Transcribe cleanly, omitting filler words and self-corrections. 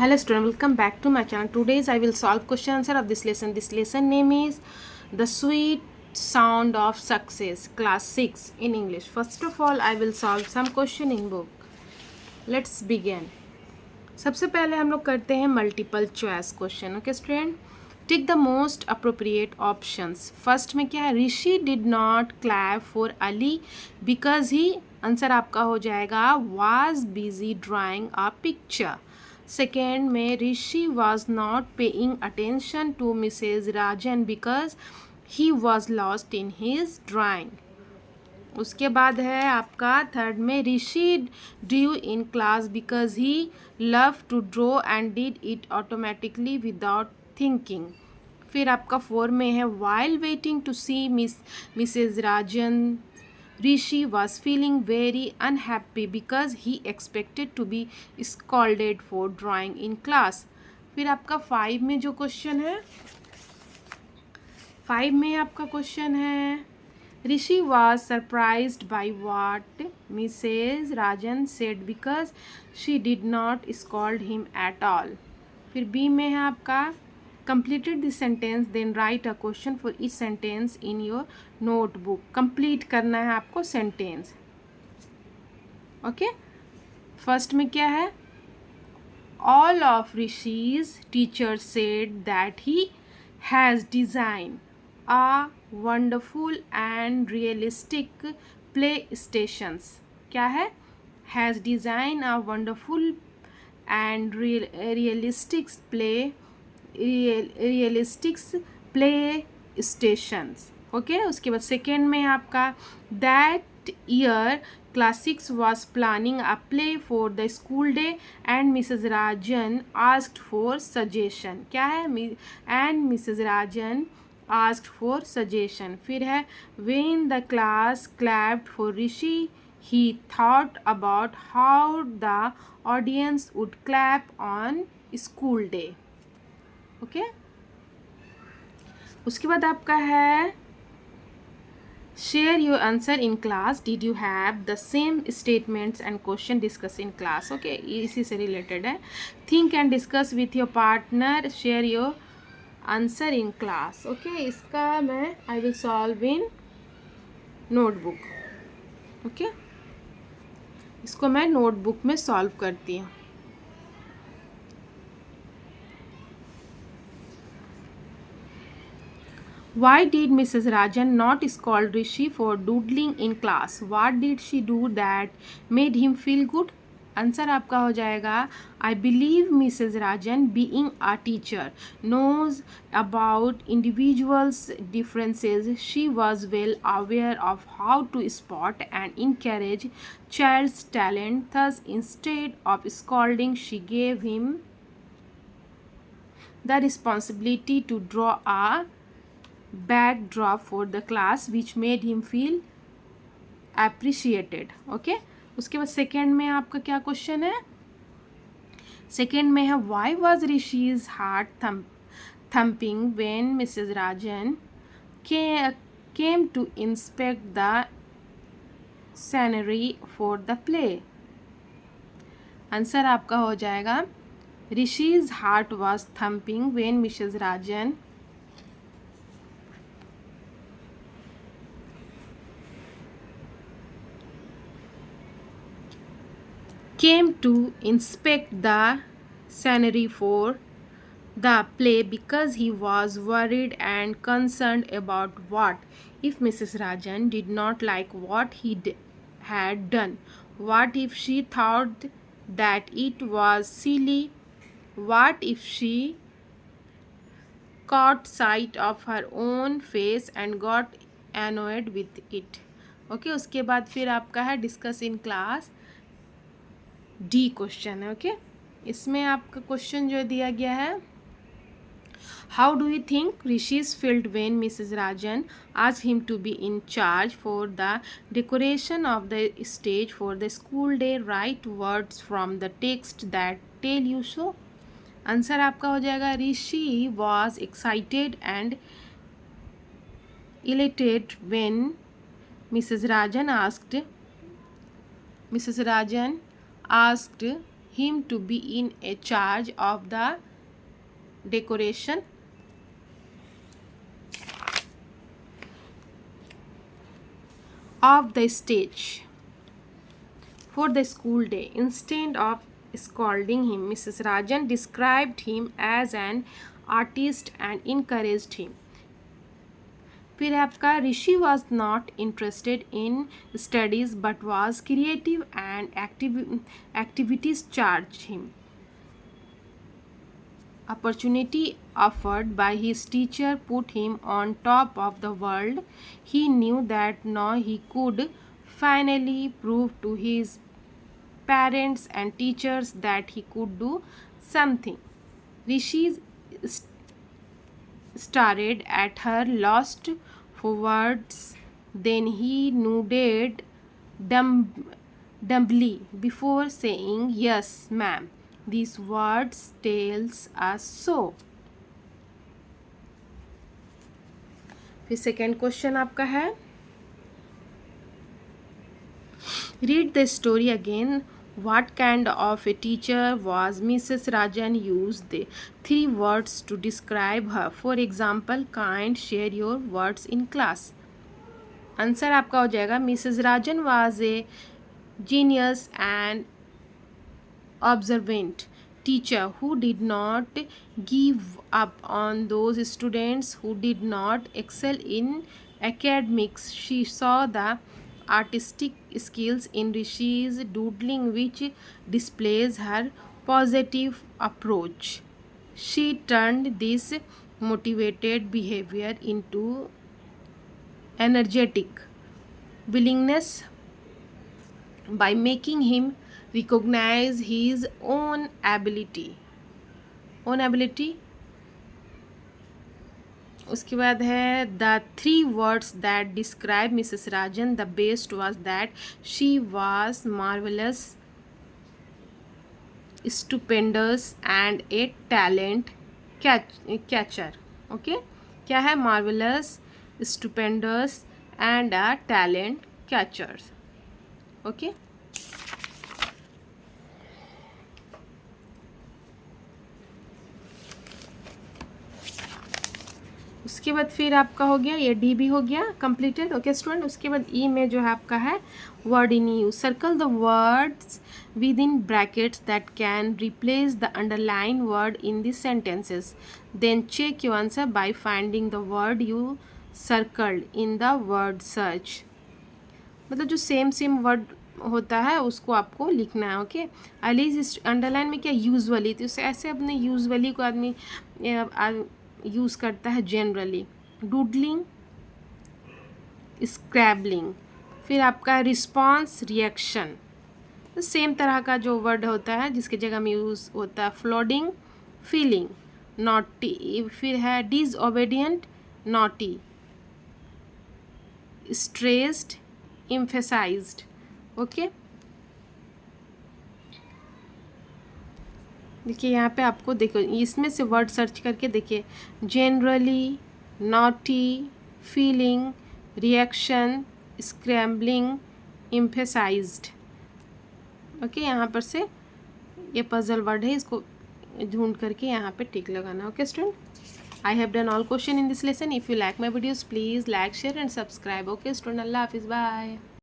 Hello student, welcome back to my channel. Today's I will solve question answer of this lesson. This lesson name is The Sweet Sound of Success, class 6 in English. First of all, I will solve some question in book. Let's begin. सबसे पहले हम लोग करते हैं multiple choice question. Okay student, tick the most appropriate options. First में क्या है? Rishi did not clap for Ali because he, answer आपका हो जाएगा was busy drawing a picture. Second में Rishi was not paying attention to Mrs Rajan because he was lost in his drawing. उसके बाद है आपका थर्ड में Rishi drew in class because he love to draw and did it automatically without thinking. फिर आपका four में है while waiting to see Mrs Rajan Rishi was feeling very unhappy because he expected to be scolded for drawing in class. फिर आपका five में जो question है, five में आपका क्वेश्चन है Rishi was surprised by what Mrs Rajan said because she did not scold him at all. फिर B में है आपका completed the sentence then write a question for each sentence in your notebook. Complete करना है आपको सेंटेंस. ओके, फर्स्ट में क्या है? all of Rishi's teachers said that he has designed a wonderful and realistic play stations. क्या है? has designed a wonderful and realistic realistics play stations. Okay, उसके बाद सेकेंड में आपका that year class 6 was planning a play for the school day and Mrs Rajan asked for suggestion. क्या है? And Mrs Rajan asked for suggestion. फिर है when the class clapped for Rishi he thought about how the audience would clap on school day. Okay, उसके बाद आपका है share your answer in class. Did you have the same statements and question discuss in class. Okay, इसी से related है. Think and discuss with your partner. Share your answer in class. Okay, इसका मैं I will solve in notebook. Okay, इसको मैं notebook में solve करती हूँ. Why did Mrs. Rajan not scold Rishi for doodling in class? What did she do that made him feel good? Answer आपका हो जाएगा I believe Mrs. Rajan, being a teacher, knows about individuals' differences. She was well aware of how to spot and encourage child's talent. Thus, instead of scolding, she gave him the responsibility to draw a backdrop for the class which made him feel appreciated. Okay, उसके बाद second में आपका क्या question है? Second में है why was Rishi's heart thumping when Mrs. Rajan came to inspect the scenery for the play. Answer आपका हो जाएगा Rishi's heart was thumping when Mrs. Rajan came to inspect the scenery for the play because he was worried and concerned about what if Mrs. Rajan did not like what he had done. What if she thought that it was silly? What if she caught sight of her own face and got annoyed with it? Okay, उसके बाद फिर आपका है discuss in class. D question है. Okay, इसमें आपका question जो दिया गया है how do you think Rishi is feeled when Mrs Rajan asked him to be in charge for the decoration of the stage for the school day. Write words from the text that tell you so. Answer आपका हो जाएगा Rishi was excited and elated when Mrs. Rajan asked him to be in a charge of the decoration of the stage for the school day. Instead of scolding him, Mrs. Rajan described him as an artist and encouraged him. फिर आपका Rishi was not interested in studies but was creative and activities charge him. Opportunity offered by his teacher put him on top of the world. He knew that now he could finally prove to his parents and teachers that he could do something. Rishi stared at her, lost for words. Then he nodded dumbly before saying, "Yes, ma'am. These words tells us so." फिर second question आपका है, read the story again. What kind of a teacher was Mrs. Rajan? Use the 3 words to describe her. For example, kind. Share your words in class. Answer आपका हो जाएगा, Mrs. Rajan was a genius and observant teacher who did not give up on those students who did not excel in academics. She saw the artistic skills in Rishi's doodling, which displays her positive approach. She turned this motivated behavior into energetic willingness by making him recognize his own ability. उसके बाद है the 3 words that describe Mrs. Rajan. The best was that she was marvelous, stupendous and a talent catcher. Okay, क्या है? marvelous, stupendous and a talent catcher. Okay, उसके बाद फिर आपका हो गया, ये डी भी हो गया कंप्लीटेड. ओके स्टूडेंट, उसके बाद ई में जो है आपका है word in use. Circle the words within brackets that can replace the underline word in this sentences. Then check your answer by finding the word you circled in the word search. मतलब जो same word होता है उसको आपको लिखना है. Okay, at least underline में क्या यूजुअली, तो ऐसे अपने यूजुअली को आदमी यूज़ करता है जनरली. Doodling, scrabbling. फिर आपका रिस्पॉन्स, रिएक्शन. तो सेम तरह का जो वर्ड होता है जिसकी जगह में यूज़ होता है. Flooding, feeling. नॉटी, फिर है disobedient, naughty. Stressed, emphasised. Okay, देखिए यहाँ पे आपको देखो इसमें से वर्ड सर्च करके देखिए. Generally, naughty, feeling, reaction, scrambling, emphasised. Okay, यहाँ पर से ये पजल वर्ड है, इसको ढूंढ करके यहाँ पे टिक लगाना. Okay student, I have done all question in this lesson. If you like my videos please like, share and subscribe. Okay student, अल्लाह हाफिज़, बाय.